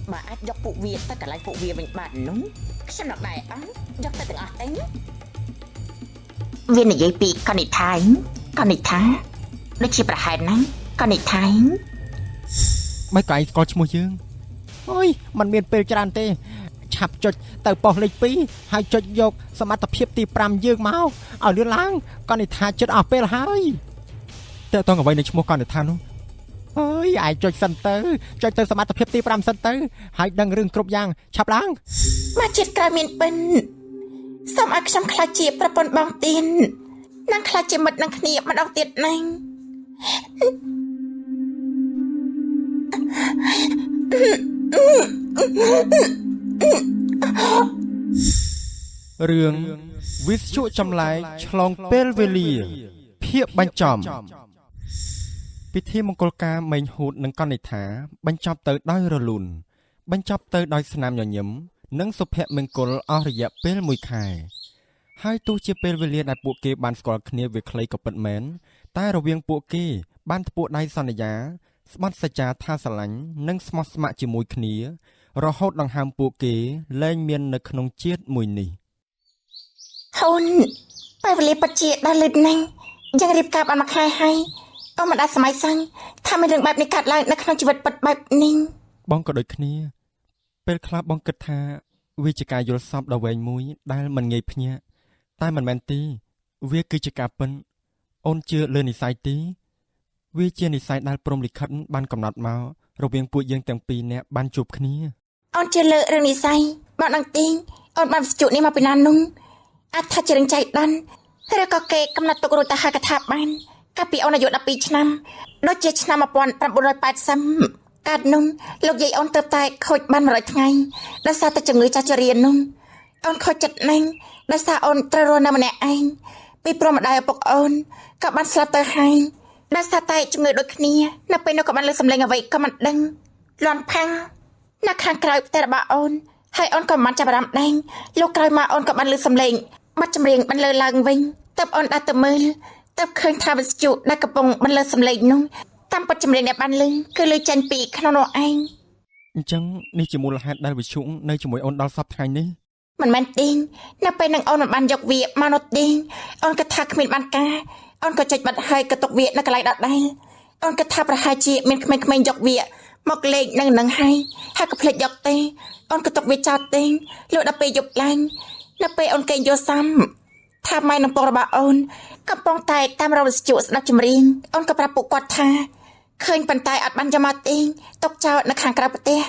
bà ác dọc phụ việc tất cả lại phụ việc mình bạn núng xem đọc đại ấn dọc tới từng ác tính viên này dây bị con này thái nó chỉ bà hai nắng con này thái mấy cái có mua dương ôi mình miền Pê Tràn tê chập chột từ bỏ lịch phí hai chột dọcสมรรถភាពទី5យើងមកឲ្យលឿនឡើងកននិថាចិត្តអស់ពេលហើយតើតើអ្វីនៅឈ្មោះកននិថានោះអើយអាយចុចសិនទៅចុចទៅសមត្ថភាពទី5សិនទៅហើយដឹងរឿងគ្រប់យ៉ាងឆាប់ឡើងមកជាតិក្រោយមានបិនសូមឲ្យខ្ញុំខ្លាចជាប្រពន្ធបងទៀននិងខ្លាចជាមិត្តនឹងគ្នាម្ដងទៀតណាស់រឿងវិទ្យុចម្លែកឆ្លងពេលវេលាភាពបញ្ចំពិធីមង្គលការមេញហូតនិងកននិថាបញ្ចប់ទៅដោយរលូនបញ្ចប់ទៅដោយស្នាមញញឹមនិងសុភមង្គលអស់រយៈពេល1ខែហើយទោះជាពេលវេលាដែលពួកគេបានស្គាល់គ្នាវាខ្លីក៏ពិតមែនតែរវាងពួកគេបានធ្វើដៃសន្យាស្បត់សច្ចាថាស្រឡាញ់និងស្មោះស្ម័គ្រជាមួយគ្នារហូតដង្ហើមពួកគេលែងមាននៅក្នុងជាតិមួយនេះហ៊ុនពេលវេលាពិតជាដល់លឿនណាស់យ៉ាងរៀបការបានមួយខែហើយអូមិនដាច់សម័យសាំងថាមានរឿងបែបនេះកាត់ឡើងនៅក្នុងជីវិតពិតបែបនេះបងក៏ដូចគ្នាពេលខ្លះបងគិតថាវាជាការយល់សប្តិដ៏វែងមួយដែលមិនងាយភ្ញាក់តែមិនមែនទេវាគឺជាការពិនអូនជឿលើនិស្ស័យទេវាជានិស្ស័យដែលព្រំលិខិតបានកំណត់មករវាងពួកយើងទាំងពីរនាក់បានជួបគ្នាអូនជឿលើរឿងនិស្ស័យបងដឹងទេអូនបានវិទ្យុនេះមកពីណានោះអាចថាជារឿងចៃដន្យឬក៏គេកំណត់ទុករួចទៅហើយកថាបានកាលពីអូនអាយុ12ឆ្នាំដូចជាឆ្នាំ1980កាលនោះលោកយាយអូនទៅតែខូចបាន100ថ្ងៃដោយសារតែជំងឺចាស់ជរានោះអូនខូចចិត្តណាស់ដោយសារអូនត្រូវរស់នៅម្នាក់ឯងពីព្រោះម្ដាយឪពុកអូនក៏បានស្លាប់ទៅហើយដោយសារតែជំងឺដូចគ្នានៅពេលនោះក៏បានលើសម្លេងអ្វីក៏មិនដឹងលន់ផាំងនៅខាងក្រៅផ្ទះរបស់អូនហើយអូនក៏មិនចាប់អារម្មណ៍ដែរលោកក្រោយមកអូនក៏បានលើសម្លេងបាត់ចម្រៀងបានលើឡើងវិញតើអូនដាក់ទៅមើលតើឃើញថាវិទ្យុដែលកំពុងបានលើសម្លេងនោះតាមពិតចម្រៀងដែលបានលើគឺលើចេញពីក្នុងនោះឯងអញ្ចឹងនេះជាមូលហេតុដែលវិទ្យុនៅជាមួយអូនដល់សប្តាហ៍ថ្ងៃនេះមិនមែនទេនៅពេលនឹងអូនមិនបានយកវាមកនោះទេអូនគិតថាគ្មានបានការអូនក៏ចុចបាត់ហើយក៏ទុកវានៅកន្លែងដដែលអូនគិតថាប្រហែលជាមានក្មេងៗយកវាមកលេងនឹងហើយក៏ភ្លេចយកទេអូនក៏ទុកវាចោលទេលុះដល់ពេលយប់ឡើងនៅពេលអូនគេងយល់សាំថាម៉ែនឹងពងរបស់អូនកំពុងតែតាមរកវិទ្យុស្ដាប់ចម្រៀងអូនក៏ប្រាប់ពួកគាត់ថាឃើញប៉ុន្តែអត់បានយកមកទេទុកចោលនៅខាងក្រៅផ្ទះ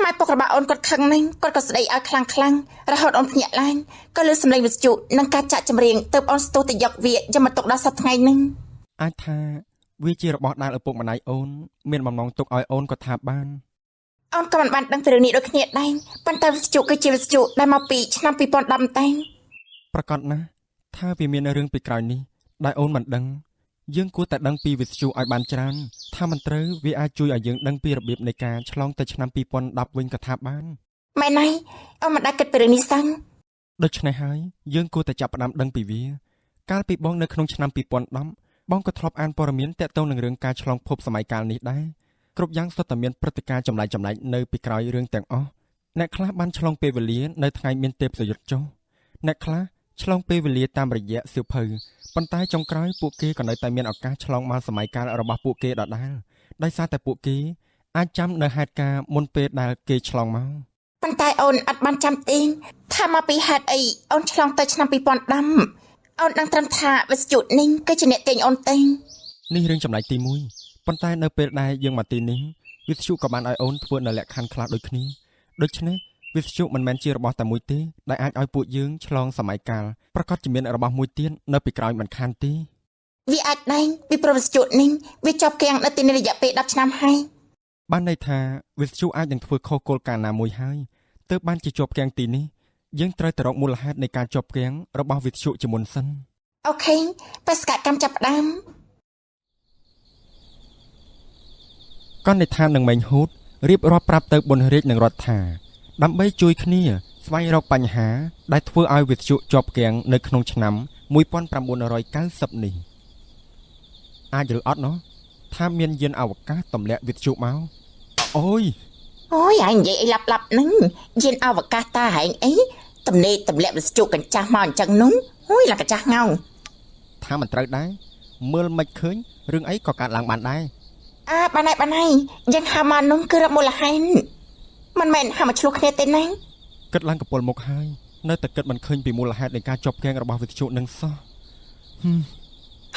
ម៉ែពុករបស់អូនគាត់ខឹងណាស់គាត់ក៏ស្ដីឲ្យខ្លាំងរហូតអូនភ្ញាក់ឡើងក៏លើសម្លេងវិទ្យុនិងការចាក់ចម្រៀងទើបអូនស្ទុះទៅយកវាយកមកទុកដល់សប្តាហ៍ថ្ងៃនេះអាចថាវាជារបស់ដែលឪពុកម្ដាយអូនមានបំណងទុកឲ្យអូនក៏ថាបានអូនក៏មិនបានដឹងពីរឿងនេះដូចគ្នាដែរប៉ុន្តែវិទ្យុគឺជាវិទ្យុដែលមកពីឆ្នាំ2010តែប្រកាសណាស់ថាវាមានរឿងពីក្រោយនេះដែលអូនមិនដឹងយើងគួរតែដឹងពីវិទ្យុឲ្យបានច្រើនថាមិនត្រូវវាអាចជួយឲ្យយើងដឹងពីរបៀបនៃការឆ្លងទៅឆ្នាំ2010វិញក៏ថាបានម៉ែណៃអូនមិនដែលគិតពីរឿងនេះសោះដូច្នេះហើយយើងគួរតែចាប់ផ្ដើមដឹងពីវាកាលពីបងនៅក្នុងឆ្នាំ2010បងក៏ធ្លាប់អានព័ត៌មានទាក់ទងនឹងរឿងការឆ្លងភពសម័យកាលនេះដែរគ្រប់យ៉ាងសុទ្ធតែមានព្រឹត្តិការណ៍ចម្លែកនៅពីក្រោយរឿងទាំងអស់អ្នកខ្លះបានឆ្លងពេលវេលានៅថ្ងៃមានទេពសយុទ្ធចុះអ្នកខ្លះឆ្លងពេលវេលាតាមរយៈសៀវភៅប៉ុន្តែចុងក្រោយពួកគេក៏នៅតែមានឱកាសឆ្លងមកសម័យកាលរបស់ពួកគេដដែលដោយសារតែពួកគេអាចចាំនៅហេតុការណ៍មុនពេលដែលគេឆ្លងមកប៉ុន្តែអូនអត់បានចាំទេថាមកពីហេតុអីអូនឆ្លងទៅឆ្នាំ2010អូនដឹងត្រឹមថាវិទ្យុនេះគឺជាអ្នកទាញអូនទេនេះរឿងចម្លែកទី1ប៉ុន្តែនៅពេលដែលយើងមកទីនេះវិទ្យុក៏បានឲ្យអូនធ្វើនៅលក្ខខណ្ឌខ្លះដូចគ្នាដូច្នេះវិទ្យុមិនមែនជារបស់តែមួយទេដែលអាចឲ្យពួកយើងឆ្លងសម័យកាលប្រកាសជាមានរបស់មួយទៀតនៅពីក្រោយមិនខានទេវាអាចដែរពីប្រវិទ្យុនេះវាជាប់គាំងនៅទីនេះរយៈពេល10ឆ្នាំហើយបានន័យថាវិទ្យុអាចនឹងធ្វើខុសគោលការណ៍ណាមួយហើយទើបបានជាជាប់គាំងទីនេះយើងត្រូវទៅរកមូលហេតុនៃការជាប់គាំងរបស់វិទ្យុជាមុនសិនអូខេបេសកកម្មចាប់ផ្ដើមកននិថាននឹងមេងហូតរៀបរាប់ប្រាប់ទៅប៊ុនរាជនឹងរដ្ឋាដើម្បីជួយគ្នាស្វែងរកបញ្ហាដែលធ្វើឲ្យវិទ្យុជាប់គាំងនៅក្នុងឆ្នាំ1990នេះអាចឬអត់ណោះថាមានយានអវកាសទម្លាក់វិទ្យុមកអូយ Ôi anh vậy lặp lặp nâng Dên ao và ca ta hả anh ấy Tầm nê tầm lẹ và chụp cảnh cha mòn chẳng núng Ôi là cả cha ngầu ថាមិនត្រូវដែរមើលមិនឃើញរឿងអីក៏កើតឡើងបានដែរ bạn này Dên hà mà núng cứ rập một là hay Mình mẹn hà mà chua khné tên anh គិតឡើងកពលមកហើយនៅតែគិតមិនឃើញពីមូលហេតុនៃការជាប់គាំងរបស់វិទ្យុនឹងសោះ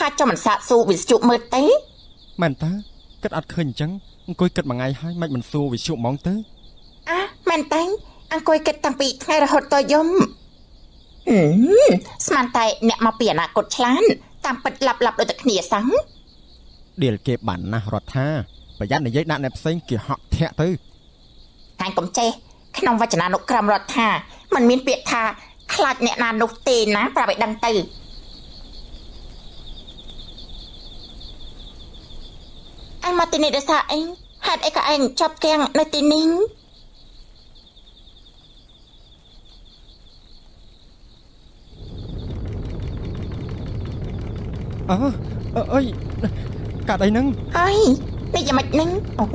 Hà cho mình xạ xù vì chụp mơ tế មែនតើគិតអត់ឃើញអញ្ចឹងអង្គុយគិតមួយថ្ងៃហើយមិនសួរវិទ្យុហ្មងទៅ Mẹn tánh Anh coi kết tăng bị ngay rồi hột tôi dùm Sman tay nẹ mà bìa nạ cột chán Tạm bật lặp đôi tật khỉa sáng ដៀលគេបានណាស់រដ្ឋាប្រយ័ត្ននិយាយដាក់អ្នកផ្សេងគេហក់ធាក់ទៅ Anh cũng chê Không vai chả nạ nụ kram rọt thà Mình miên biệt thà Khlạc nẹ nà nụ tê ná Bà bị đăng từ Anh mà tên này đã xa anh Hạt ấy cả anh chọc keng nơi tên nính អើយកាត់អីហ្នឹង Ôi Này giờ mạch nính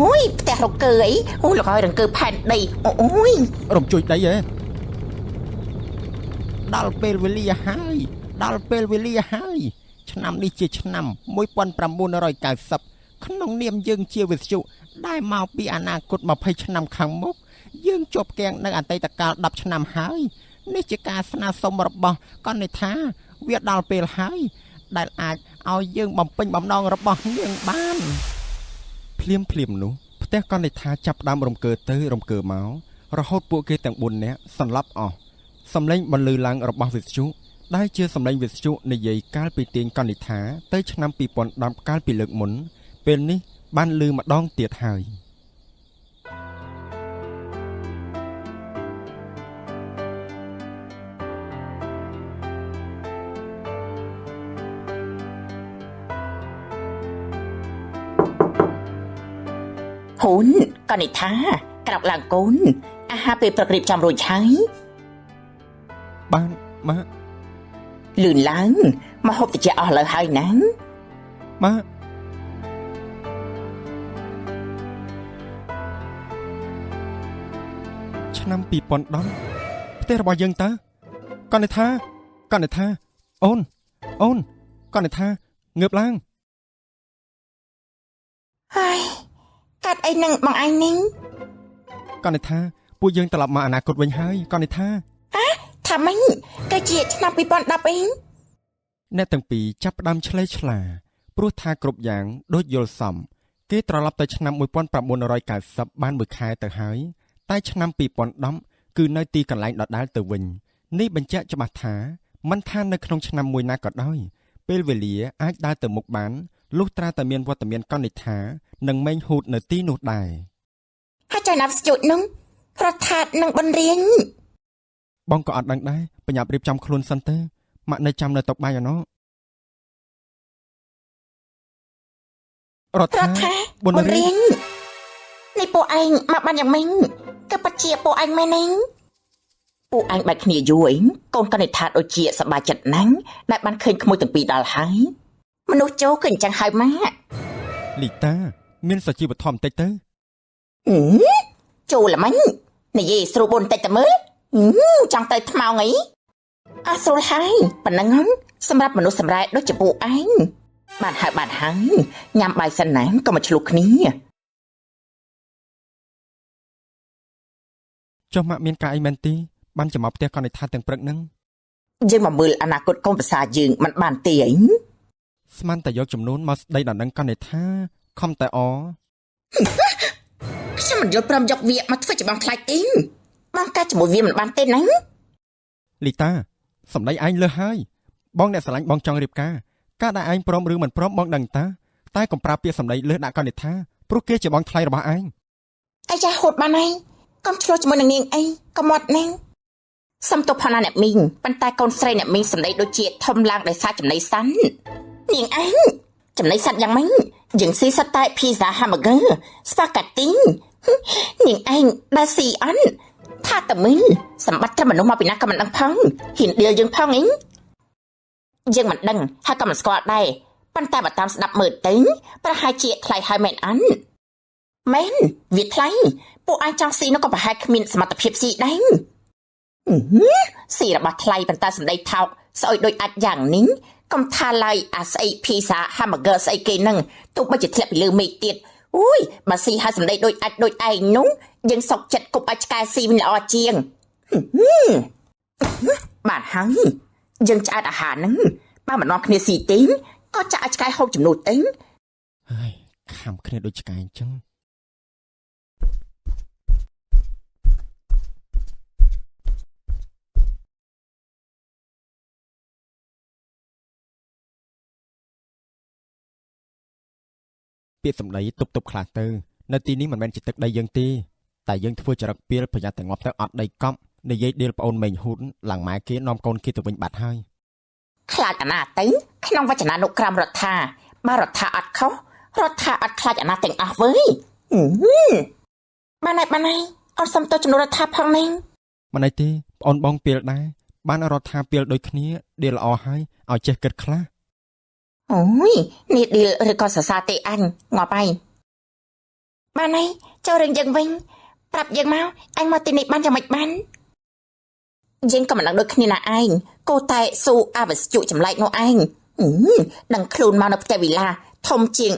Ôi Tè rộng cờ ấy Ôi lọc ơi đừng cờ phản đầy Ôi រំជួយដីហ៎ដល់ពេលវេលាហើយដល់ពេលវេលាហើយឆ្នាំនេះជាឆ្នាំ1990ក្នុងនាមយើងជាវិទ្យុដែលមកពីអនាគត20ឆ្នាំខាងមុខយើងជាប់គាំងនៅអតីតកាល10ឆ្នាំហើយនេះជាការស្នើសុំរបស់កណិដ្ឋាវាដល់ពេលហើយដែលអាចឲ្យយើងបំពេញបំណងរបស់នាងបានភ្លាមនោះផ្ទះកណិដ្ឋាចាប់ដើមរំកើទៅរំកើមករហូតពួកគេទាំង4នាក់សន្លប់អស់សំឡេងបន្លឺឡើងរបស់វិទ្យុដែលជាសំឡេងវិទ្យុនិយាយកាលពីទាញកណិដ្ឋាទៅឆ្នាំ2010កាលពីលើកមុនពេលនេះបានលឺម្ដងទៀតហើយ Hốn Con này thá Cả đọc làng cốn Hà bê bật rịp trong rồi cháy បានម៉ាក់ Lươn láng Mà hộp thì chả ở lời hai nắng ម៉ាក់ឆ្នាំ2010ផ្ទះរបស់យើងតើកណិដ្ឋាអូនកណិដ្ឋាងើបឡើង Ai Cắt ấy nâng bằng anh nính កណិដ្ឋាពួកយើងត្រឡប់មកអនាគតវិញហើយកណិដ្ឋា Thả mình Cái chuyện năm bị bọn đập ấy អ្នកទាំងពីរចាប់ផ្ដើមឆ្លេឆ្លាព្រោះថាគ្រប់យ៉ាងដូចយល់សមគេត្រឡប់ទៅឆ្នាំ1990បានមួយខែទៅហើយតែឆ្នាំ2010គឺនៅទីកន្លែងដដែលទៅវិញនេះបញ្ជាក់ច្បាស់ថាមិនថានៅក្នុងឆ្នាំមួយណាក៏ដោយពេលវេលាអាចដើរទៅមុខបានលុះត្រាតែមានវត្តមានកណិដ្ឋានិងមេងហូតនៅទីនោះដែរ Hà trời nạp chuột nung Rọt thạt nâng bần riêng បងក៏អត់ដឹងដែរប្រញាប់រៀបចំខ្លួនសិនទៅម៉ាក់នៅចាំនៅតុបាយអណោរដ្ឋាបុនរៀង Này bộ anh mà bạnอย่างmình Cái bật chia bộ anh mê nính Bộ anh bạch khỉa dùi Con này thạt ở chia sắp bà chật nắng Đại bạn khênh khmôi từng bì đào hái Mà nô chố khỉnh chẳng hai má លីតាមានសាជីវធម៌បន្តិចទៅ Chù là mấy Này gì sưu bồn tay tầm mới Chẳng tay thầm màu nghĩ Sưu hai Bạn nâng ngóng Xâm rạp mà nô xâm rại đôi chả bộ anh Bạn hai Nhằm bài sân nắng có một lục ní ចុះម៉ាក់មានការអីមែនទេបានចាំមកផ្ទះកណិដ្ឋាទាំងព្រឹកហ្នឹង Dương mà mưa là cột công và xà dương Bạn bàn tì ấy ស្មានតែយកចំនួនមកស្ដីដល់នឹងកណិដ្ឋាខំតែអ Sao mình vô prom dọc việc mà phải chỉ bằng khai tiếng Bằng ca chỉ một việc mình bàn tên nắng លីតាសម្ដីឯងលើសហើយបងអ្នកស្រឡាញ់បងចង់រៀបការការដែលឯងព្រមឬមិនព្រមបងដឹងតាតែកុំប្រាប់ពាក្យសម្ដីលើសដាក់កណិដ្ឋាព្រោះគេជាបងថ្លៃរបស់ឯង Ai cha hột bà này Con chua cho một nâng nghiêng ấy Con mọt nâng Xâm tục hòn nè mình Bàn tay con srei nè mình sầm đầy đôi chia thâm lang để xa chầm lấy sắn Nghiêng anh chầm lấy sắn yang mấy Dừng xí sát tay pizza hamburger Spaghetti Nghiêng anh đa xì ăn Tha tầm mình Xâm bắt ra mà nông mà bị nạc cầm đăng phong Hiện điều dương phong ấy Dương mặt đăng Hai cầm squat đây Bàn tay bà tam đập mở tính Bà hai chia thay hai mẹn ăn Men Việt lấy ពួកអញចង់ស៊ីនោះក៏ប្រហែលគ្មានសមត្ថភាពស៊ីដែរស៊ីរបស់ថ្លៃប៉ុន្តែសម្ដីថោកស្អុយដូចអាចយ៉ាងនេះកុំថាឡើយអាស្អីភីសាហាម៉ាហ្គ័រស្អីគេនឹងទោះបីជាធ្លាក់ពីលើមេឃទៀតអូយបើស៊ីហើយសម្ដីដូចអាចដូចឯងនោះយើងសុកចិត្តគប់អាចឆ្កែស៊ីវិញល្អជាងបានហើយយើងឆ្អែតអាហារហ្នឹងបើមិននាំគ្នាស៊ីទេក៏ចាក់អាចឆ្កែហូបចំនួនទេហើយខំគ្នាដូចឆ្កែអញ្ចឹងពាក្យសម្ដីទប់ខ្លះទៅនៅទីនេះមិនមែនជាទឹកដីយើងទេតែយើងធ្វើចរិតពីលប្រយ័ត្នតែងាប់ទៅអត់ដីកប់និយាយដៀលប្អូនមេងហ៊ូនឡើងម៉ែគេនាំកូនគេទៅវិញបាត់ហើយខ្លាចអាណាទៅក្នុងវចនានុក្រមរដ្ឋាបើរដ្ឋាអត់ខុសរដ្ឋាអត់ខ្លាចអាណាទាំងអស់វើយបានហើយអត់សំទោសចំនួនរដ្ឋាផងនេះមិនអីទេប្អូនបងពីលដែរបានរដ្ឋាពីលដូចគ្នាដៀលល្អហើយឲ្យចេះគិតខ្លះអូយនេះឌីលឬក៏សរសើរទេអញងាប់ហើយបានហើយចូលរឿងយើងវិញប្រាប់យើងមកអញមកទីនេះបានយ៉ាងម៉េចបានយើងក៏មិនដឹងដូចគ្នាណាឯងគោតែស៊ូអវស្យុចម្លែកនោះឯងដឹងខ្លួនមកនៅផ្ទះវិឡាធំជាង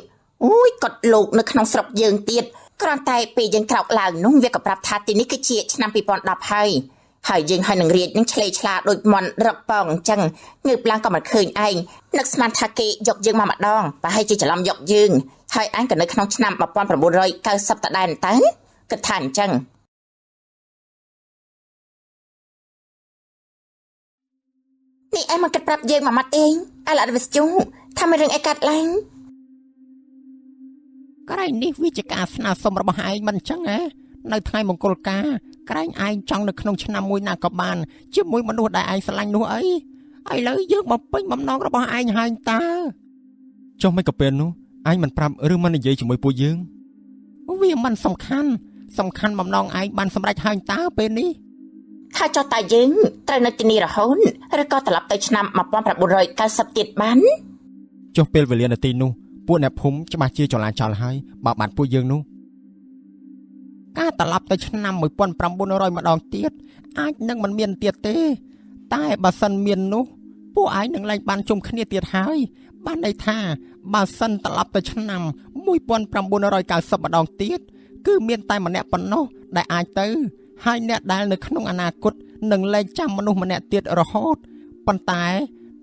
អូយកត់លោកនៅក្នុងស្រុកយើងទៀតគ្រាន់តែពេលយើងក្រោកឡើងនោះវាក៏ប្រាប់ថាទីនេះគឺជាឆ្នាំ2010ហើយយើងហើយនឹងរាជនឹងឆ្លេឆ្លាដូចមន់រឹកប៉ងអញ្ចឹងងើបឡើងក៏មិនឃើញឯងនឹកស្មានថាគេយកយើងមកម្ដងប្រហែលជាច្រឡំយកយើងហើយអញក៏នៅក្នុងឆ្នាំ1990តដែរតើគិតថាអញ្ចឹងនេះឯងមកគិតប្រាប់យើងមួយម៉ាត់ឯងអាឡាវិសជូថាមានរឿងអីកាត់ឡើងក្រែងនេះវាជាការស្នើសុំរបស់ឯងមិនអញ្ចឹងហ៎នៅថ្ងៃមង្គលការក្រែងឯងចង់នៅក្នុងឆ្នាំមួយណាក៏បានជាមួយមនុស្សដែលឯងស្រឡាញ់នោះអីឥឡូវយើងបំពេញបំណងរបស់ឯងហើយតើចុះមិនក៏ពេលនោះឯងមិនប្រាប់ឬមិននិយាយជាមួយពួកយើងវាមិនសំខាន់បំណងឯងបានសម្រេចហើយតើពេលនេះហើយចុះតើយើងត្រូវនៅទីនេះរហូតឬក៏ត្រឡប់ទៅឆ្នាំ1990ទៀតបានចុះពេលវេលានៅទីនោះពួកអ្នកភូមិច្បាស់ជាចលាចលហើយបើបាត់ពួកយើងនោះការត្រឡប់ទៅឆ្នាំ1900ម្ដងទៀតអាចនឹងមិនមានទៀតទេតែបើសិនមាននោះពួកឯងនឹងលែងបានជុំគ្នាទៀតហើយបានន័យថាបើសិនត្រឡប់ទៅឆ្នាំ1990ម្ដងទៀតគឺមានតែម្នាក់ប៉ុណ្ណោះដែលអាចទៅហើយអ្នកដែលនៅក្នុងអនាគតនឹងលែងចាំមនុស្សម្នាក់ទៀតរហូតប៉ុន្តែ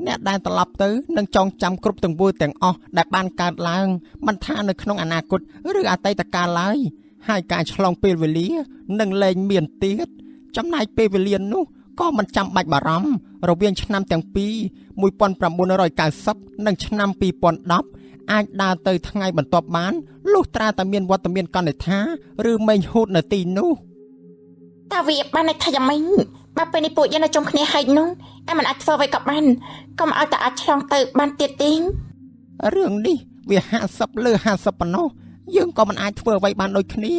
អ្នកដែលត្រឡប់ទៅនឹងចងចាំគ្រប់ទង្វើទាំងអស់ដែលបានកើតឡើងមិនថានៅក្នុងអនាគតឬអតីតកាលឡើយហើយការឆ្លងពេលវេលានឹងលែងមានទៀតចំណែកពេលវេលានោះក៏មិនចាំបាច់បារម្ភរវាងឆ្នាំទាំងពីរ1990និងឆ្នាំ2010អាចដើរទៅថ្ងៃបន្ទាប់បានលុះត្រាតែមានវត្តមានកណ្ឌិដ្ឋាឬមេញហូតនៅទីនោះតើវាបានន័យថាយ៉ាងម៉េចបើពេលនេះពួកយើងនៅជុំគ្នាហើយនោះឯមិនអាចធ្វើអ្វីក៏បានកុំឲ្យតែអាចឆ្លងទៅបានទៀតទេរឿងនេះវា50លើ50ប៉ុណ្ណោះយើងក៏មិនអាចធ្វើអ្វីបានដូចគ្នា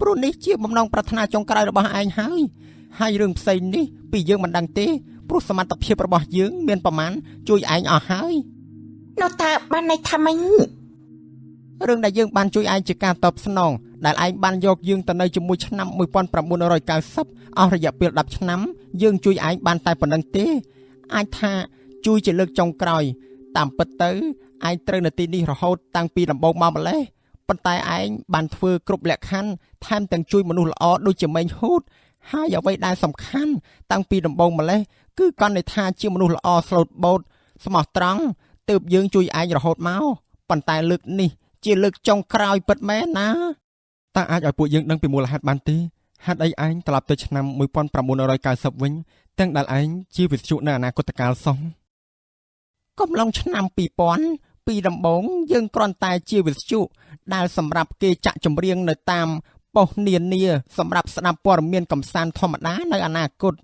ព្រោះនេះជាបំណងប្រាថ្នាចុងក្រោយរបស់ឯងហើយរឿងផ្សេងនេះពីយើងមិនដឹងទេព្រោះសមត្ថភាពរបស់យើងមានប្រមាណជួយឯងអស់ហើយនោះតើបានន័យថាម៉េចរឿងដែលយើងបានជួយឯងជាការតបស្នងដែលឯងបានយកយើងទៅនៅជាមួយឆ្នាំ1990អស់រយៈពេល10ឆ្នាំយើងជួយឯងបានតែប៉ុណ្្នឹងទេអាចថាជួយជាលើកចុងក្រោយតាមពិតទៅឯងត្រូវនៅទីនេះរហូតតាំងពីដំបូងមកម្លេះប៉ុន្តែឯងបានធ្វើគ្រប់លក្ខខណ្ឌថែមទាំងជួយមនុស្សល្អដូចជាមេងហ៊ូតហើយអ្វីដែលសំខាន់តាំងពីដំបូងម្លេះគឺកណ្ឌិដ្ឋាជាមនុស្សល្អស្លូតបូតស្មោះត្រង់ទើបយើងជួយឯងរហូតមកប៉ុន្តែលើកនេះជាលើកចុងក្រោយពិតមែនណាតើអាចឲ្យពួកយើងដឹងពីមូលហេតុបានទេហេតុអីឯងត្រឡប់ទៅឆ្នាំ1990វិញទាំងដែលឯងជាវិទ្យុនៅអនាគតកាលសោះកំឡុងឆ្នាំ2000ពីដំបូងយើងគ្រាន់តែជាវិទ្យុដែលសម្រាប់គេចាក់ចម្រៀងនៅតាមប៉ុស្តិ៍នានាសម្រាប់ស្ដាប់ព័ត៌មានកម្សាន្តធម្មតានៅអនាគត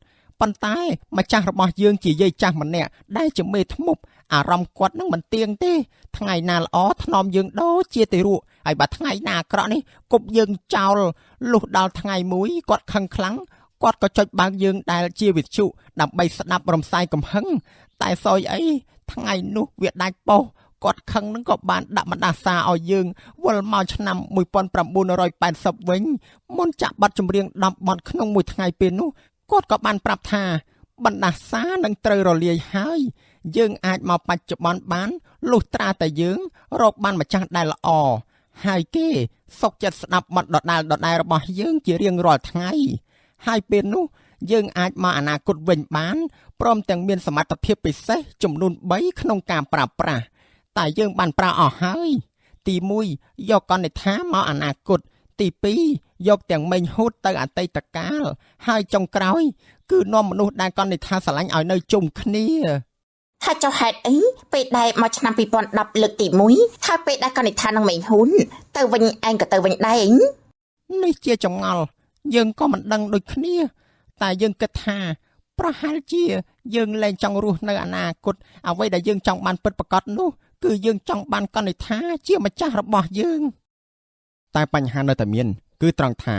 ប៉ុន្តែម្ចាស់របស់យើងជាយាយចាស់ម្នាក់ដែលជាមេធ្មប់អារម្មណ៍គាត់នឹងមិនទៀងទេថ្ងៃណាល្អថ្នមយើងដូចជាទារកហើយបើថ្ងៃណាអាក្រក់នេះគប់យើងចោលលុះដល់ថ្ងៃមួយគាត់ខឹងខ្លាំងគាត់ក៏ចុចបើកយើងដែលជាវិទ្យុដើម្បីស្ដាប់រំសាយកំហឹងតែសោយអីថ្ងៃនោះវាដាច់ប៉ុស្តិ៍ គាត់ខឹងនឹងក៏បានដាក់បណ្ដាសាឲ្យយើងវិលមកឆ្នាំ1980វិញមុនចាក់បទចម្រៀង10បទក្នុងមួយថ្ងៃពេលនោះគាត់ក៏បានប្រាប់ថាបណ្ដាសានឹងត្រូវរលាយហើយយើងអាចមកបច្ចុប្បន្នបានលុះត្រាតែយើងរកបានម្ចាស់ដែលល្អហើយគេសុខចិត្តស្ដាប់បទដដែលរបស់យើងជារៀងរាល់ថ្ងៃហើយពេលនោះយើងអាចមកអនាគតវិញបានព្រមទាំងមានសមត្ថភាពពិសេសចំនួន3ក្នុងការប្រើប្រាស់តែយើងបានប្រើអស់ហើយទី1យកកណិដ្ឋាមកអនាគតទី2យកទាំងមេញហូតទៅអតីតកាលហើយចុងក្រោយគឺនាំមនុស្សដែលកណិដ្ឋាស្រឡាញ់ឲ្យនៅជុំគ្នាថាចុះហេតុអីពេលដែលមកឆ្នាំ2010លើកទី1ហើយពេលដែលកណិដ្ឋានឹងមេញហ៊ុនទៅវិញឯងក៏ទៅវិញដែរនេះជាចម្ងល់យើងក៏មិនដឹងដូចគ្នាតែយើងគិតថាប្រហែលជាយើងលែងចង់រស់នៅអនាគតអ្វីដែលយើងចង់បានពិតប្រាកដនោះគឺយើងចង់បានកណិដ្ឋាជាម្ចាស់របស់យើងតែបញ្ហានៅតែមានគឺត្រង់ថា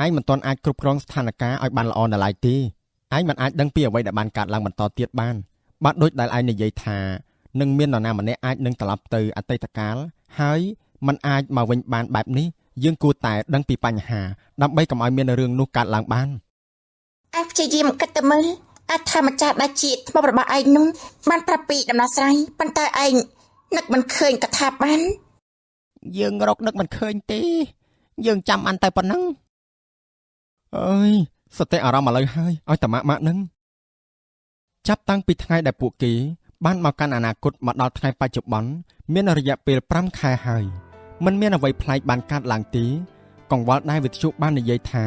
ឯងមិនទាន់អាចគ្រប់គ្រងស្ថានភាពឲ្យបានល្អនៅឡើយទេឯងមិនអាចដឹងពីអ្វីដែលបានកើតឡើងបន្តទៀតបានបាទដូចដែលឯងនិយាយថានឹងមាននរណាម្នាក់អាចនឹងត្រឡប់ទៅអតីតកាលហើយมันអាចមកវិញបានបែបនេះយើងគួរតែដឹងពីបញ្ហាដើម្បីកុំឲ្យមានរឿងនោះកើតឡើងបានឯងព្យាយាមគិតទៅមើលអាចថាម្ចាស់ដែលជាថ្មរបស់ឯងនោះបានប្រាប់ពីដំណោះស្រាយប៉ុន្តែឯងនឹកមិនឃើញកថាបានយើងរកនឹកមិនឃើញទេយើងចាំអានតែប៉ុណ្ណឹងអើយសតិអារម្មណ៍ឥឡូវហើយឲ្យតាម៉ាក់នឹងចាប់តាំងពីថ្ងៃដែលពួកគេបានមកកាន់អនាគតមកដល់ថ្ងៃបច្ចុប្បន្នមានរយៈពេល5ខែហើយមិនមានអ្វីប្លែកបានកើតឡើងទេកង្វល់ដែរវិទ្យុបាននិយាយថា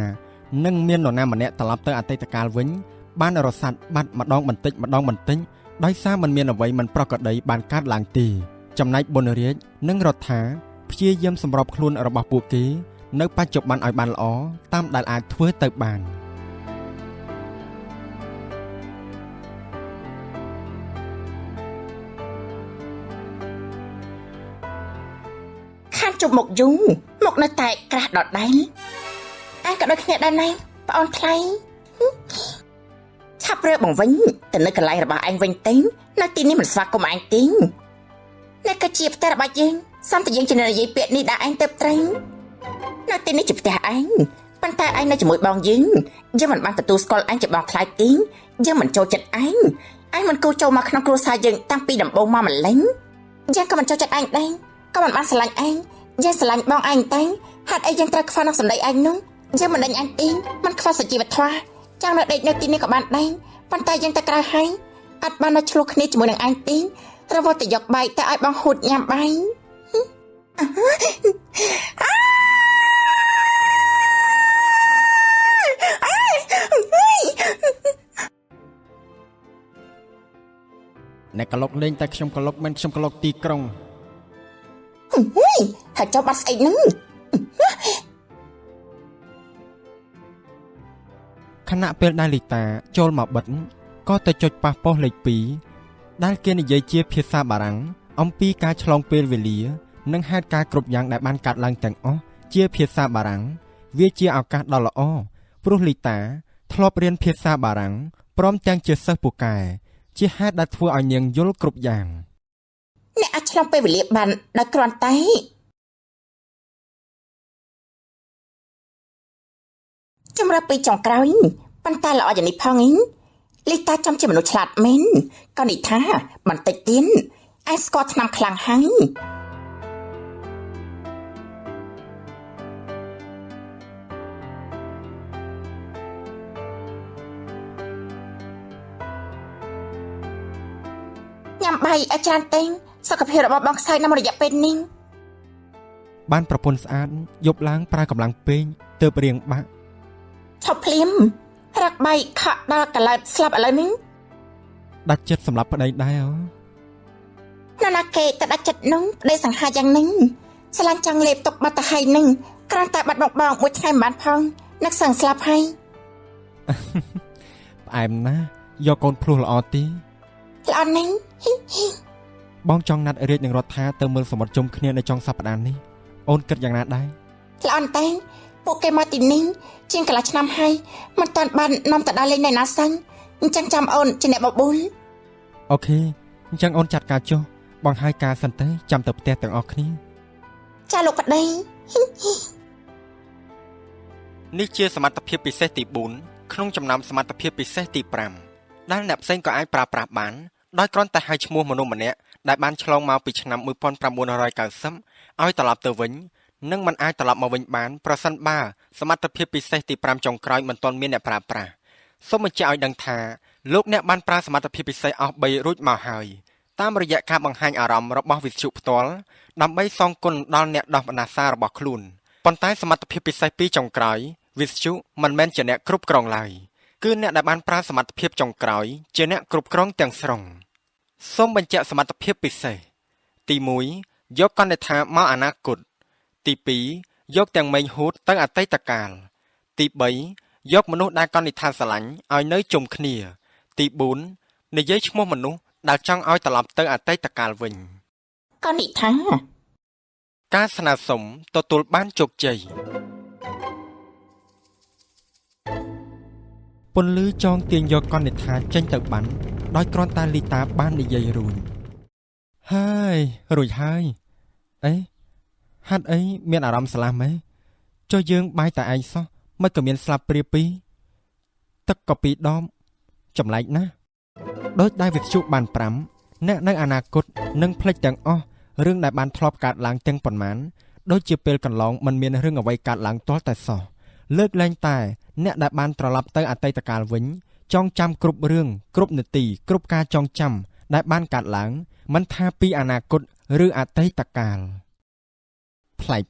នឹងមាននរណាម្នាក់ត្រឡប់ទៅអតីតកាលវិញបានរសាត់បាត់ម្ដងបន្តិចដោយសារมันមានអ្វីមិនប្រក្រតីបានកើតឡើងទេចំណែកប៊ុនរាជនិងរដ្ឋាព្យាយាមសម្របខ្លួនរបស់ពួកគេនៅបច្ចុប្បន្នឲ្យបានល្អតាមដែលអាចធ្វើទៅបានខានជប់មកយូរមកនៅតែក្រាស់ដដែលឯងក៏ដូចគ្នាដែរណាប្អូនថ្លៃឆាប់រើបងវិញទៅនៅកន្លែងរបស់ឯងវិញទៅនៅទីនេះមិនស្វាគមន៍ឯងទេអ្នកក៏ជាផ្ទះរបស់យើងសំតែយើងជានិយាយពាក្យនេះដាក់ឯងទៅត្រូវនៅទីនេះជាផ្ទះឯងប៉ុន្តែឯងនៅជាមួយបងយើងមិនបានទទួលស្គាល់ឯងជាបងថ្លៃទេយើងមិនចូលចិត្តឯងមិនគួរចូលមកក្នុងគ្រួសារយើងតាំងពីដំបូងមកម្ល៉េះយើងក៏មិនចូលចិត្តឯងដែរក៏មិនបានស្រឡាញ់ឯងយើងស្រឡាញ់បងឯងតែហេតុអីយើងត្រូវខ្វល់នឹងសម្ដីឯងនោះយើងមិនដេញឯងទេមិនខ្វល់សុជីវធម៌ចង់នៅដេកនៅទីនេះក៏បានដែរប៉ុន្តែយើងទៅក្រៅហើយអត់បាននៅឆ្លោះគ្នាជាមួយនឹងឯងទេរវល់តែយកបាយទៅឲ្យបងហូតញ៉ាំបាយអ្នកក្លុកលេងតែខ្ញុំក្លុកមិនខ្ញុំក្លុកទីក្រុងហើយចុះបាត់ស្អីនឹងខណៈពេលដែលលីតាចូលមកបិទក៏ទៅចុចប៉ះប៉ុសលេខ2ដែលគេនិយាយជាភាសាបារាំងអំពីការឆ្លងពេលវេលានិងហេតុការណ៍គ្រប់យ៉ាងដែលបានកើតឡើងទាំងអស់ជាភាសាបារាំងវាជាឱកាសដ៏ល្អព្រោះលីតាធ្លាប់រៀនភាសាបារាំងព្រមទាំងជាសិស្សពូកែជាហេតុដែលធ្វើឲ្យនាងយល់គ្រប់យ៉ាងអ្នកអាចឆ្លងពេលវេលាបានដោយគ្រាន់តែចម្រើពីចុងក្រោយប៉ុន្តែល្អយ៉ាងនេះផងលីតាចំជាមនុស្សឆ្លាតមែនក៏នេះថាបន្តិចទៀតឯងស្គាល់ឆ្នាំខ្លាំងហើយញ៉ាំបាយឲ្យច្រើនទេសុខភាពរបស់បងខ្សែនៅរយៈពេលនេះបានប្រពន្ធស្អាតយប់ឡើងប្រើកម្លាំងពេកទើបរៀងបាក់ឈប់ភ្លាមរកបាយខកដល់កន្លែងស្លាប់ឥឡូវនេះដាច់ចិត្តសម្រាប់ប្តីដែរអូណាគេតែដាច់ចិត្តនោះប្តីសង្ហាយ៉ាងនេះស្លាញ់ចង់លេបទុកបាត់ទៅហើយនឹងគ្រាន់តែបាត់បងមួយថ្ងៃមិនបានផងនឹកសឹងស្លាប់ហើយផ្អែមណាយកកូនភ្លោះល្អទីល្អណាស់បងចង់ណាត់រាជនឹងរដ្ឋាទៅមើលសមុទ្រជុំគ្នានៅចុងសប្តាហ៍នេះអូនគិតយ៉ាងណាដែរល្អណាស់ពួកគេមកទីនេះជាងកន្លះឆ្នាំហើយមិនតាន់បាននាំទៅដល់លេងនៅណាសឹងអញ្ចឹងចាំអូនជាអ្នកបបួលអូខេអញ្ចឹងអូនចាត់ការចុះ បង្ហើយការសិនទៅចាំទៅផ្ទះទាំងអស់គ្នា ចាលោកប្តី នេះជាសមត្ថភាពពិសេសទី4ក្នុងចំណោមសមត្ថភាពពិសេសទី5ដែលអ្នកផ្សេងក៏អាចប្រើប្រាស់បានដោយគ្រាន់តែហៅឈ្មោះមនុស្សម្នាក់ដែលបានឆ្លងមកពីឆ្នាំ1990ឲ្យត្រឡប់ទៅវិញនិងមិនអាចត្រឡប់មកវិញបានប្រសិនបើសមត្ថភាពពិសេសទី5ចុងក្រោយមិនទាន់មានអ្នកប្រើប្រាស់សូមបញ្ជាក់ឲ្យដឹងថាលោកអ្នកបានប្រើសមត្ថភាពពិសេសអស់3រួចមកហើយតាមរយៈការបង្ហាញអារម្មណ៍របស់វិទ្យុផ្ទាល់ដើម្បីសងគុណដល់អ្នកដោះបណ្ដាសាររបស់ខ្លួនប៉ុន្តែសមត្ថភាពពិសេស2ចុងក្រោយវិទ្យុមិនមែនជាអ្នកគ្រប់គ្រងឡើយគឺអ្នកដែលបានប្រើសមត្ថភាពចុងក្រោយជាអ្នកគ្រប់គ្រងទាំងស្រុងសូមបញ្ជាក់សមត្ថភាពពិសេសទី1យកកណ្ដាថាមកអនាគតទី2យកទាំងមេញហួតទៅអតីតកាលទី3យកមនុស្សដែលកណ្ដាថាស្រឡាញ់ឲ្យនៅជុំគ្នាទី4និយាយឈ្មោះមនុស្សដែលចង់ឲ្យត្រឡប់ទៅអតីតកាលវិញ កនិថា ការស្នើសុំទទួលបានជោគជ័យពន្លឺចងទាញយកកណ្ដាថាចេញទៅបានដោយគ្រាន់តែលីតាបាននិយាយរួចហើយរួចហើយអីហាត់អីមានអារម្មណ៍ស្លាស់ម៉េចចុះយើងបាយតែឯងសោះមិនក៏មានស្លាប់ព្រាពីទឹកក៏ពីរដបចម្លែកណាស់ដោយដែលវិទ្យុបាន5អ្នកនៅអនាគតនឹងភ្លេចទាំងអស់រឿងដែលបានធ្លាប់កើតឡើងទាំងប៉ុន្មានដូចជាពេលកន្លងមិនមានរឿងអ្វីកើតឡើងទាល់តែសោះលើកលែងតែអ្នកដែលបានត្រឡប់ទៅអតីតកាលវិញចងចាំគ្រប់រឿងគ្រប់នាទីគ្រប់ការចងចាំដែលបានកើតឡើងមិនថាពីអនាគតឬអតីតកាលប្លែក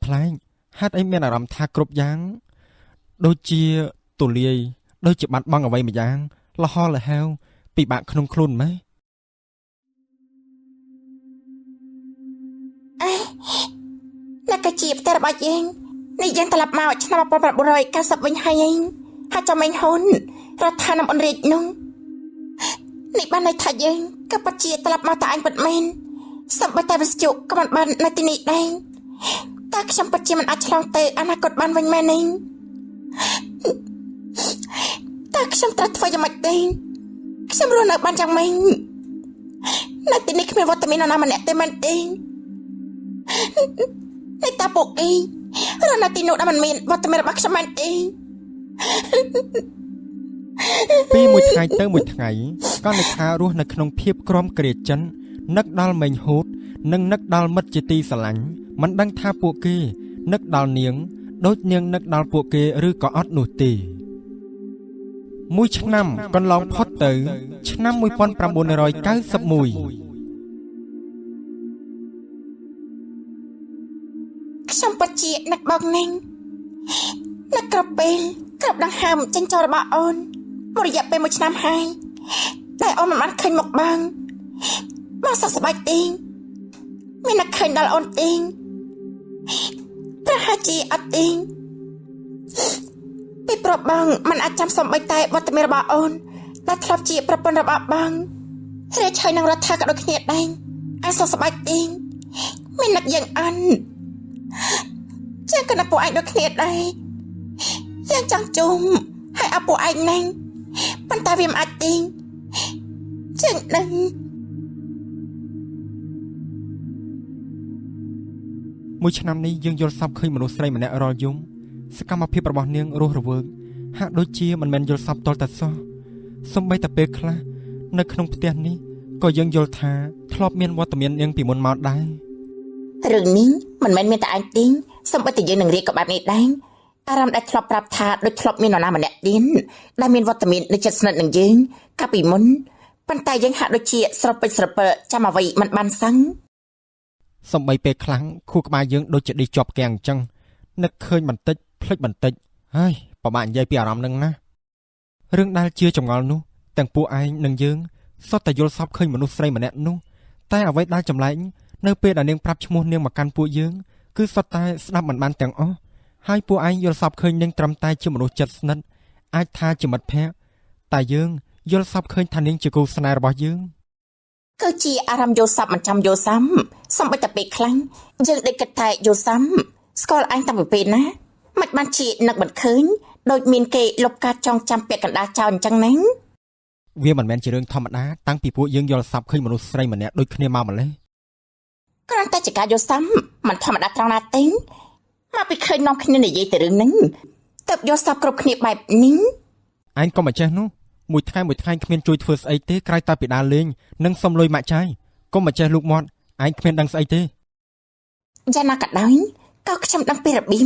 ហាត់អីមានអារម្មណ៍ថាគ្រប់យ៉ាងដូចជាទូលាយដូចជាបាត់បង់អ្វីម្យ៉ាងលហលហែវពិបាកក្នុងខ្លួនម៉េច អ្នកក៏ជាផ្ទះរបស់យើងនេះយើងត្រឡប់មកឆ្នាំ1990វិញហើយហើយចាំមិញហ៊ុនរដ្ឋាភិបាលអន្តរជាតិនោះនេះបានន័យថាយើងក៏ពិតជាត្រឡប់មកតែអញពិតមែនសម្បត្តិតែវិទ្យុក៏មិនបាននៅទីនេះដែរតែខ្ញុំពិតជាមិនអាចឆ្លងទៅអនាគតបានវិញមែនទេតែខ្ញុំត្រូវធ្វើយ៉ាងម៉េចទេខ្ញុំរស់នៅបានយ៉ាងម៉េចនៅទីនេះគ្មានវត្តមាននរណាម្នាក់ទេមែនទេ តែតាពុកអីរស់នៅទីនោះដែលមិនមានវត្តមានរបស់ខ្ញុំមែនទេ ពីមួយថ្ងៃទៅមួយថ្ងៃកណ្ដាថារស់នៅក្នុងភាពក្រំគ្រាចិននឹកដល់មេញហូតនិងនឹកដល់មិត្តជាទីស្រឡាញ់មិនដឹងថាពួកគេនឹកដល់នាងដូចនាងនឹកដល់ពួកគេឬក៏អត់នោះទេមួយឆ្នាំកន្លងផុតទៅឆ្នាំ1991 ខ្ញុំពិតជានឹកបងនាងនឹកគ្រប់ពេលគ្រប់ដង្ហើមចិញ្ចោរបស់អូនមួយរយៈពេល1ឆ្នាំហើយតែអូនមិនបានឃើញមុខបងសុខសប្បាយទេមាននឹកឃើញដល់អូនទេប្រហែលជាអត់ទេពីព្រោះបងមិនអាចចាំសំបីតែវត្តមានរបស់អូនដែលធ្លាប់ជាប្រពន្ធរបស់បងរាជហើយនឹងរដ្ឋាក៏ដូចគ្នាដែរអញសុខសប្បាយទេមាននឹកយ៉ាងអន់ចឹងក៏ណាពួកឯងដូចគ្នាដែរយ៉ាងចង់ជុំហើយឲ្យពួកឯងហ្នឹងប៉ុន្តែវាមិនអាចទេចឹងនឹងមួយឆ្នាំនេះយើងយល់សប្តិឃើញមនុស្សស្រីម្នាក់រាល់យំសកម្មភាពរបស់នាងរស់រវើកហាក់ដូចជាមិនមែនយល់សប្តិតតែសោះសំបីតែពេលខ្លះនៅក្នុងផ្ទះនេះក៏យើងយល់ថាធ្លាប់មានវត្តមាននាងពីមុនមកដែររឿងនេះមិនមែនមានតែឯងទេសំបីតែយើងនឹងរៀបក៏បែបនេះដែរអារម្មណ៍ដែលធ្លាប់ប្រាប់ថាដូចធ្លាប់មាននរណាម្នាក់ទៀតដែលមានវត្តមាននៅជិតស្និទ្ធនឹងយើងកាលពីមុនប៉ុន្តែយើងហាក់ដូចជាស្រពេចស្រពើចាំអ្វីមិនបានសឹងសំបីពេលខ្លាំងខួរក្បាលយើងដូចជាដេកជាប់គាំងអញ្ចឹងនឹកឃើញបន្តិចភ្លេចបន្តិចហើយពិបាកនិយាយពីអារម្មណ៍នឹងណារឿងដែលជាចម្ងល់នោះទាំងពួកឯងនិងយើងសុទ្ធតែយល់សប្តិឃើញមនុស្សស្រីម្នាក់នោះតែអ្វីដែលចម្លែកនៅពេលដែលនាងប្រាប់ឈ្មោះនាងមកកាន់ពួកយើងគឺសុទ្ធតែស្ដាប់មិនបានទាំងអស់ហើយពួកឯងយល់សប្តិឃើញនាងត្រឹមតែជាមនុស្សចិត្តស្និទ្ធអាចថាជាមិត្តភក្តិតែយើងយល់សប្តិឃើញថានាងជាគូស្នេហ៍របស់យើងគឺជាអារម្មណ៍យល់សប្តិមិនចាំយល់សាំសំបីតែពេលខ្លាំងយើងដេកគិតតែយល់សាំស្គាល់អញតាំងពីពេលណាមិនបានជានឹកមិនឃើញដូចមានគេលុបការចងចាំពាក្យកណ្ដាលចោលអញ្ចឹងណាវាមិនមែនជារឿងធម្មតាតាំងពីពួកយើងយល់សប្តិឃើញមនុស្សស្រីម្នាក់ដូចគ្នាមកម្លេះ គ្រាន់តែជាការយល់សមមិនធម្មតាត្រង់ណាទេមកពីឃើញនាំគ្នានិយាយទៅរឿងហ្នឹងទៅយល់សប្គ្រប់គ្នាបែបនេះ ឯងក៏មិនចេះនោះមួយថ្ងៃគ្មានជួយធ្វើស្អីទេក្រៅតែពីដើរលេងនិងសុំលុយម៉ាក់ចាយកុំមិនចេះលូកមាត់ឯងគ្មានដឹងស្អីទេ យ៉ាងណាក៏ដោយក៏ខ្ញុំដឹងពីរបៀប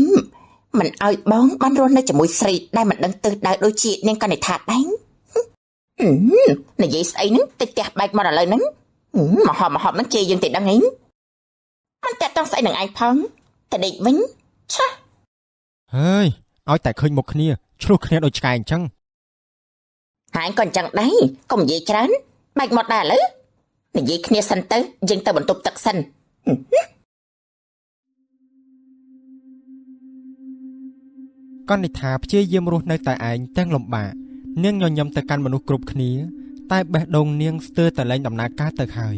មិនឲ្យបងបានរស់នៅជាមួយស្រីដែលមិនដឹងទិសដៅដូចជានាងកនិដ្ឋាដែរនិយាយស្អីហ្នឹងតិចផ្ទះបែកមកឥឡូវហ្នឹងមហប់ហ្នឹងជេរយើងទៅដឹងហីមិនតែតង់ស្អីនឹងឯងផងតែដេកវិញឆា ហើយឲ្យតែឃើញមុខគ្នាឆ្លោះគ្នាដូចឆ្កែអញ្ចឹង ហើយក៏អញ្ចឹងដែរកុំនិយាយច្រើនបែកមកដែរឥឡូវនិយាយគ្នាសិនទៅយើងទៅបន្ទប់ទឹកសិន កនិដ្ឋាព្យាយាមរស់នៅតែឯងទាំងលំបាកនាងញញឹមទៅកាន់មនុស្សគ្រប់គ្នាតែបេះដូងនាងស្ទើរតែលែងដំណើរការទៅហើយ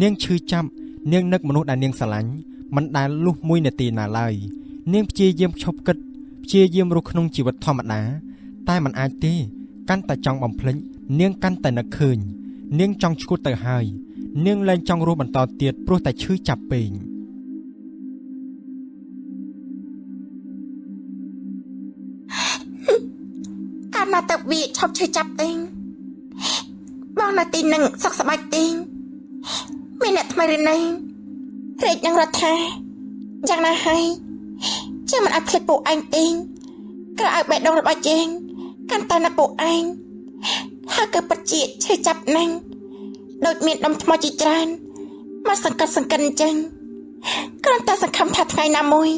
នាងឈឺចាប់នាងនឹកមនុស្សដែលនាងស្រឡាញ់មិនដែលលុះមួយនាទីណាឡើយនាងព្យាយាមឈប់គិតព្យាយាមរស់ក្នុងជីវិតធម្មតាតែមិនអាចទេកាន់តែចង់បំភ្លេចនាងកាន់តែនឹកឃើញនាងចង់ឈួតទៅហើយនាងលែងចង់រស់បន្តទៀតព្រោះតែឈឺចាប់ពេក កាលណាទៅវាឈប់ឈឺចាប់ទេបងនៅទីនឹងសុខសប្បាយទេមានអ្នកថ្មីឬណីរែកនឹងរដ្ឋាយ៉ាងណាហើយជាមិនអាចភ្លេចពួកឯងទេក្រៅឲ្យបេះដូងរបស់យើងកាន់តែនឹកពួកឯងហើយក៏ពិតជាឈឺចាប់ណាស់ដូចមានដុំថ្មជាច្រើនមកសង្កត់សង្កិនអញ្ចឹងគ្រាន់តែសង្ឃឹមថាថ្ងៃណាមួយ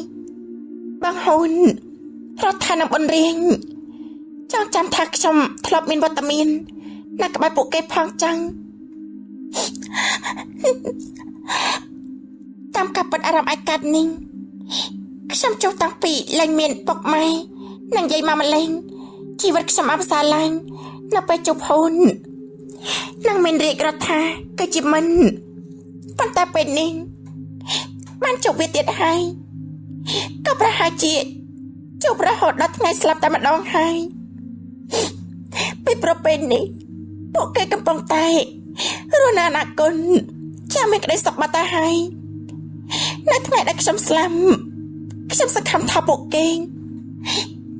បងហ៊ុនរដ្ឋានឹងបនរៀង ចង់ចាំថាខ្ញុំធ្លាប់មានវត្តមាននៅក្បែរពួកគេផងចឹងតាមការពិតអារម្មណ៍ឯកាត់នេះខ្ញុំចុះតាំងពីលែងមានពុកម៉ែនិងយាយម៉ាម្លេងជីវិតខ្ញុំអបសារឡើងនៅពេលជប់ហ៊ុននិងមានរៀបរដ្ឋថាគឺជាមិនប៉ុន្តែពេលនេះបានជប់វាទៀតហើយក៏ប្រហែលជាជប់រហូតដល់ថ្ងៃស្លាប់តែម្ដងហើយ ពីប្រពៃនេះពួកគេកំពុងតែរស់នៅអនាគតចាំមានក្តីសុខបាត់ទៅហើយនៅថ្ងៃដែលខ្ញុំស្លាប់ខ្ញុំសង្ឃឹមថាពួកគេ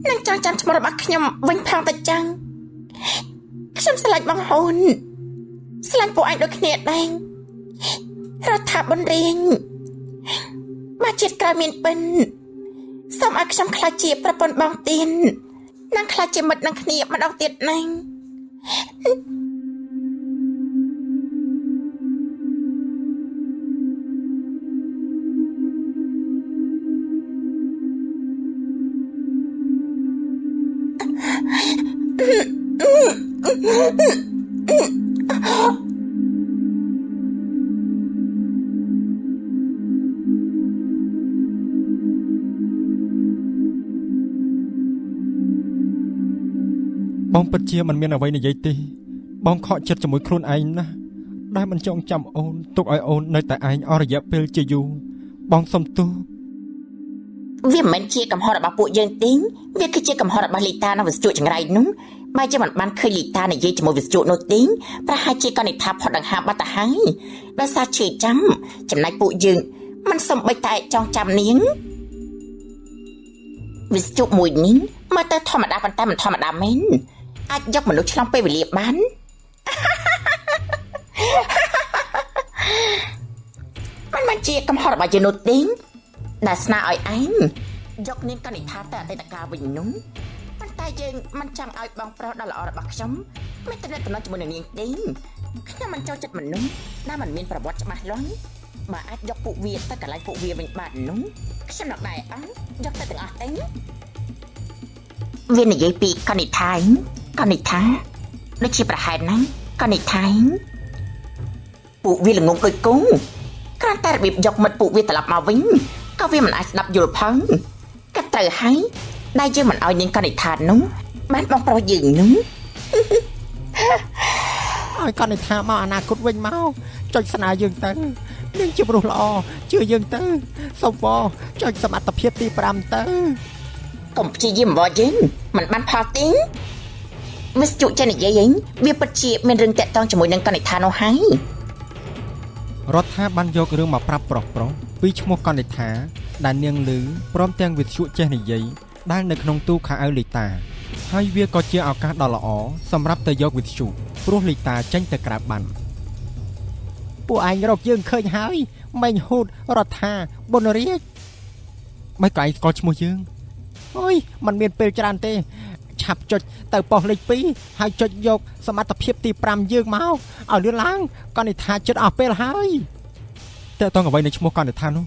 នឹងចង់ចាំឈ្មោះរបស់ខ្ញុំវិញផងទៅចឹងខ្ញុំស្រឡាញ់បងហ៊ុនស្រឡាញ់ពួកឯងដូចគ្នាដែររដ្ឋាបនរៀងមកជាតិក្រោយមានពិនសូមឲ្យខ្ញុំខ្លាចជាប្រពន្ធបងទៀន នឹងខ្លាចជាមិត្តនឹងគ្នាម្ដងទៀតណាស់ បងពិតជាមិនមានអ្វីនិយាយទេបងខកចិត្តជាមួយខ្លួនឯងណាស់ដែលមិនចង់ចាំអូនទុកឲ្យអូននៅតែឯងអស់រយៈពេលជាយូរបងសុំទោស វាមិនមែនជាកំហុសរបស់ពួកយើងទេវាគឺជាកំហុសរបស់លីតានិងវិស្ជុចង្រៃនោះបើជាមិនបានឃើញលីតានិយាយជាមួយវិស្ជុនោះទេប្រហែលជាកនិដ្ឋាផុតដង្ហើមបាត់ទៅហើយដោយសារឈឺចាំចំណែកពួកយើងមិនសំបីតែចង់ចាំនាងវិស្ជុមួយនេះមើលទៅធម្មតាប៉ុន្តែមិនធម្មតាមែនអាចយកមនុស្សឆ្លងពេលវេលាបាន មិនមែនជាកំហុសរបស់យើងនោះទេដែលស្នើឲ្យឯងយកនាងកនិដ្ឋាទៅអតីតកាលវិញនោះប៉ុន្តែយើងមិនចង់ឲ្យបងប្រុសដ៏ល្អរបស់ខ្ញុំមានទំនាក់ទំនងជាមួយនឹងនាងទេខ្ញុំមិនចូលចិត្តមនុស្សដែលមិនមានប្រវត្តិច្បាស់លាស់បើអាចយកពួកវាទៅកន្លែងពួកវាវិញបាននោះខ្ញុំនឹងដែរអត់យកទៅទាំងអស់ទេវានិយាយពីកនិដ្ឋាដូចជាប្រហែលណាស់កនិដ្ឋាពួកវាល្ងងដូចគោគ្រាន់តែរបៀបយកមិត្តពួកវាត្រឡប់មកវិញក៏វាមិនអាចស្ដាប់យល់ផងក៏ត្រូវហើយដែលយើងមិនឲ្យនាងកនិដ្ឋានោះបានបងប្រុសយើងនោះ ឲ្យកនិដ្ឋាមកអនាគតវិញមកចុចស្នើយើងទៅនាងជាមនុស្សល្អជឿយើងទៅសូមបងចុចសមត្ថភាពទី5ទៅ កុំព្យាយាមមកយើងមិនបានផលទេវិស្ជុចេះនិយាយវិញវាពិតជាមានរឿងតាក់ទងជាមួយនឹងកនិដ្ឋានោះហើយ រដ្ឋាបានយករឿងមកប្រាប់ប្រុសពីឈ្មោះកនិដ្ឋាដែលនាងឮព្រមទាំងវិទ្យុចេះនិយាយដែលនៅក្នុងទូខោអាវលីតាហើយវាក៏ជាឱកាសដ៏ល្អសម្រាប់ទៅយកវិទ្យុព្រោះលីតាចេញទៅក្រៅបានពួកឯងរកយើងឃើញហើយមេញហូតរដ្ឋាបុនរាជ មិនក៏ឯងស្គាល់ឈ្មោះយើង អើយมันមានពេលច្រើនទេឆាប់ចុចទៅប៉ុស្តិ៍លេខ2ហើយចុចយកសមត្ថភាពទី5យើងមកឲ្យលឿនឡើងកនិដ្ឋាចិត្តអស់ពេលហើយ តើតងអ្វីនៅឈ្មោះកនិដ្ឋានោះ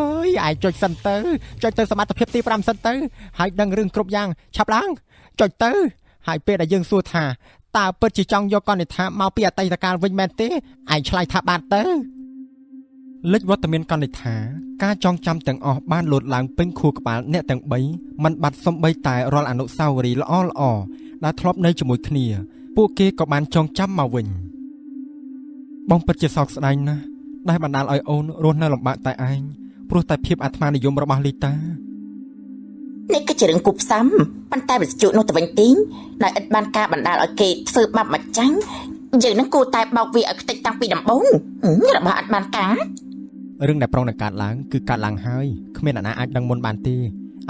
អើយឯងចុចសិនទៅចុចទៅសមត្ថភាពទី5សិនទៅហើយដឹងរឿងគ្រប់យ៉ាងឆាប់ឡើងចុចទៅហើយពេលដែលយើងសួរថាតើពិតជាចង់យកកនិដ្ឋាមកពីអតីតកាលវិញមែនទេឯងឆ្លើយថាបានទៅ លេចវត្តមានកនិដ្ឋាការចងចាំទាំងអស់បានលោតឡើងពេញខួរក្បាលអ្នកទាំង3មិនបាត់សំបីតែរាល់អនុស្សាវរីយ៍ល្អៗដែលធ្លាប់នៅជាមួយគ្នាពួកគេក៏បានចងចាំមកវិញបងពិតជាសោកស្ដាយណាស់ដែលបណ្ដាលឲ្យអូនរស់នៅលំបាកតែឯងព្រោះតែភាពអាត្មានិយមរបស់លីតា នេះគឺជារឿងគប់ផ្សំប៉ុន្តែវិទ្យុនោះទៅវិញទីងដោយឥតបានការបណ្ដាលឲ្យគេធ្វើបាបមកចាញ់យើងនឹងគួរតែបោកវាឲ្យខ្ទេចតាំងពីដំបូងរបស់អត់បានការ រឿងដែលប្រងនឹងកើតឡើងគឺកើតឡើងហើយគ្មានអ្នកណាអាចដឹងមុនបានទេ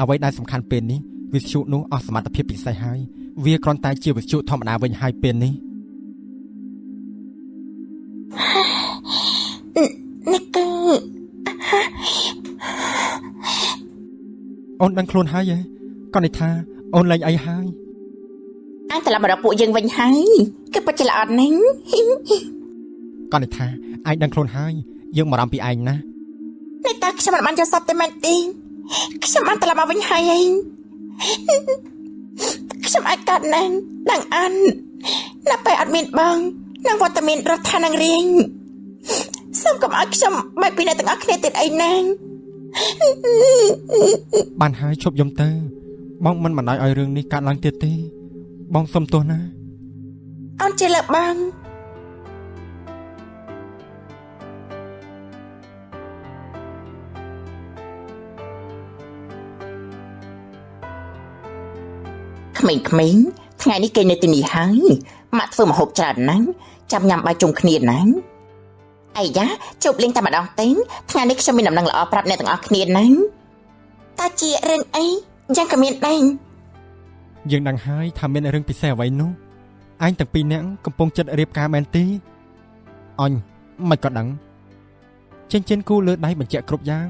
អ្វីដែលសំខាន់ពេលនេះវិទ្យុនោះអស់សមត្ថភាពពិសេសហើយវាគ្រាន់តែជាវិទ្យុធម្មតាវិញហើយពេលនេះនេះគឺ អូនដឹងខ្លួនហើយហ៎កនិដ្ឋាអូនលែងអីហើយ អញត្រឡប់មករកពួកយើងវិញហើយគឺពិតជាល្អណាស់ កនិដ្ឋាឯងដឹងខ្លួនហើយយើងបារម្ភពីឯងណា នេះតើខ្ញុំមិនបានយកសពតែមែនទេខ្ញុំបានត្រឡប់មកវិញហើយឯងខ្ញុំអាចកាត់ណាស់ដឹងអានណាពេលអត់មានបងនឹងវត្តមានរដ្ឋានឹងរៀងសូមកុំឲ្យខ្ញុំបែកពីអ្នកទាំងអស់គ្នាទៀតអីណា បានហើយឈប់យំទៅបងមិនបណ្ដោយឲ្យរឿងនេះកើតឡើងទៀតទេបងសុំទោសណា អូនជាលើបង ក្មេងៗថ្ងៃនេះគេនៅទីនេះហើយម៉ាក់ធ្វើម្ហូបច្រើនណាស់ចាំញ៉ាំបាយជុំគ្នាណាស់អាយ៉ាជប់លេងតែម្ដងទេថ្ងៃនេះខ្ញុំមានដំណឹងល្អប្រាប់អ្នកទាំងអស់គ្នាណាស់តើជារឿងអីយ៉ាងក៏មានដែរ យើងដឹងហើយថាមានរឿងពិសេសអ្វីនោះឯងទាំងពីរនាក់កំពុងចិត្តរៀបការមែនទេអញមិនក៏ដឹងចិញ្ចៀនគូលើដៃបញ្ជាក់គ្រប់យ៉ាង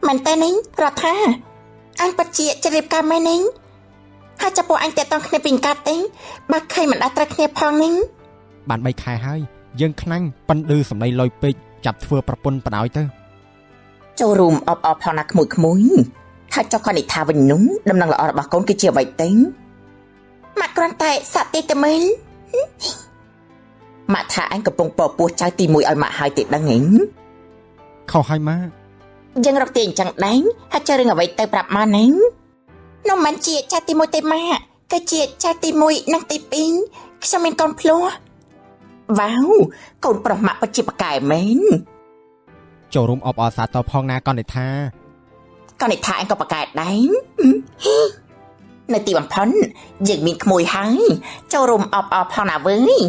មែនតើនេះរដ្ឋាអញពិតជាជ្រាបការមែននេះហើយចាប់ពួកអញតែតង់គ្នាពីកាត់ទេបើឃើញមិនដាច់ត្រូវគ្នាផងនេះ បាន3ខែហើយយើងខ្នាញ់ប៉ិនឌឺសំឡេងលយពេកចាប់ធ្វើប្រពន្ធបដ ாய் ទៅ ចូលរួមអបអរផងណាក្មួយហើយចុះកនិដ្ឋាវិញនោះដំណឹងល្អរបស់កូនគឺជាអ្វីទេម៉ាក់គ្រាន់តែសាក់ទីតែមើលម៉ាក់ថាអញកំពុងពពោះចៅទី1ឲ្យម៉ាក់ហើយទេដឹងហ៎ ខុសហើយម៉ា យើងរកទីអញ្ចឹងដែរហើយចើរឿងអ្វីទៅប្រាប់ម៉ាណានោះមិនជាចៅទី1ទេម៉ាក់គឺជាចៅទី1និងទី2ខ្ញុំមានកូនភ្លោះវ៉ាវកូនប្រុសម៉ាក់ពិតជាប្រកែមែន ចូលរួមអបអរសាទរផងណាកនិដ្ឋា កនិដ្ឋាអញក៏ប្រកែដែរនៅទីបំផុតយើងមានក្មួយហើយចូលរួមអបអរផងណាវើយ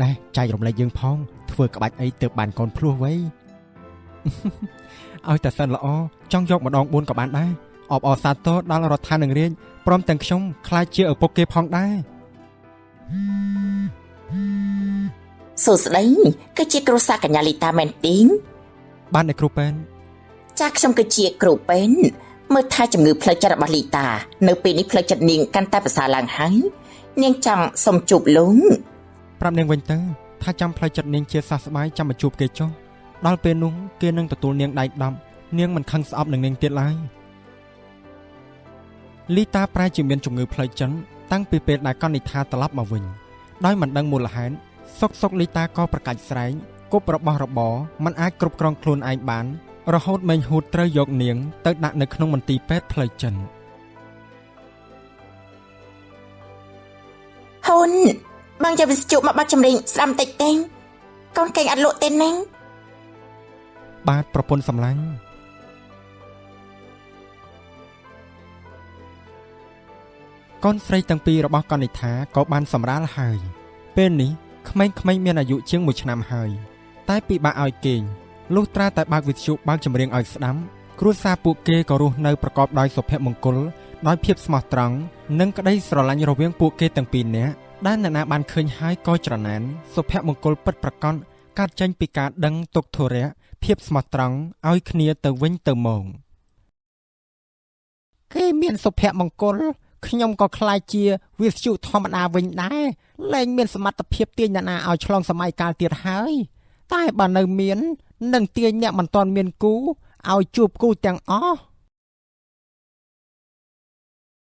ណែចែករំលែកយើងផងធ្វើក្បាច់អីទៅបានកូនភ្លោះវៃ ឲ្យតែសិនល្អចង់យកម្ដង4ក៏បានដែរអបអរសាទរដល់រដ្ឋានឹងរាជព្រមទាំងខ្ញុំខ្លាចជាឪពុកគេផងដែរ សួស្ដីគឺជាគ្រូសាស្ត្រកញ្ញាលីតាមែនទេ បានតែគ្រូពេន ចាខ្ញុំគឺជាគ្រូពេនមើលថាជំងឺផ្លូវចិត្តរបស់លីតានៅពេលនេះផ្លូវចិត្តនាងកាន់តែប្រសើរឡើងហើយនាងចង់សុំជួបលោក ប្រាប់នាងវិញទៅថាចាំផ្លូវចិត្តនាងជាសះស្បើយចាំមកជួបគេចុះដល់ពេលនោះគេនឹងទទួលនាងដៃដំនាងមិនខឹងស្អប់នឹងនាងទៀតឡើយលីតាប្រែជាមានជំងឺផ្លូវចិត្តតាំងពីពេលដែលកនិដ្ឋាត្រឡប់មកវិញដោយមិនដឹងមូលហេតុសុកលីតាក៏ប្រកាច់ស្រែងគប់របស់របរមិនអាចគ្រប់គ្រងខ្លួនឯងបានរហូតមេញហូតត្រូវយកនាងទៅដាក់នៅក្នុងមន្ទីរពេទ្យផ្លូវចិត្ត ហ៊ុនបងយកវិទ្យុមកបាត់ចម្រៀងស្ដាំតិចទេកូនកេងអត់លក់ទេណា បាទប្រពន្ធសម្លាញ់កូនស្រីទាំងពីររបស់កនិដ្ឋាក៏បានសម្រាលហើយ ពេលនេះក្មេងៗមានអាយុជាង1ឆ្នាំហើយតែពិបាកឲ្យគេងលុះត្រាតែបើកវិទ្យុបើកចម្រៀងឲ្យស្ដាំគ្រួសារពួកគេក៏រស់នៅប្រកបដោយសុភមង្គលដោយភាពស្មោះត្រង់និងក្តីស្រឡាញ់រវាងពួកគេទាំងពីរនាក់ដែលអ្នកណាបានឃើញហើយក៏ច្រណែនសុភមង្គលពិតប្រាកដកើតចេញពីការដឹងទុក្ខធុរៈភាពស្មោះត្រង់ឲ្យគ្នាទៅវិញទៅមក គេមានសុភមង្គលខ្ញុំក៏ខ្លាចជាវិទ្យុធម្មតាវិញដែរលែងមានសមត្ថភាពទាញអ្នកណាឲ្យឆ្លងសម័យកាលទៀតហើយតែបើនៅមាននឹងទាញអ្នកមិនទាន់មានគូឲ្យជួបគូទាំងអស់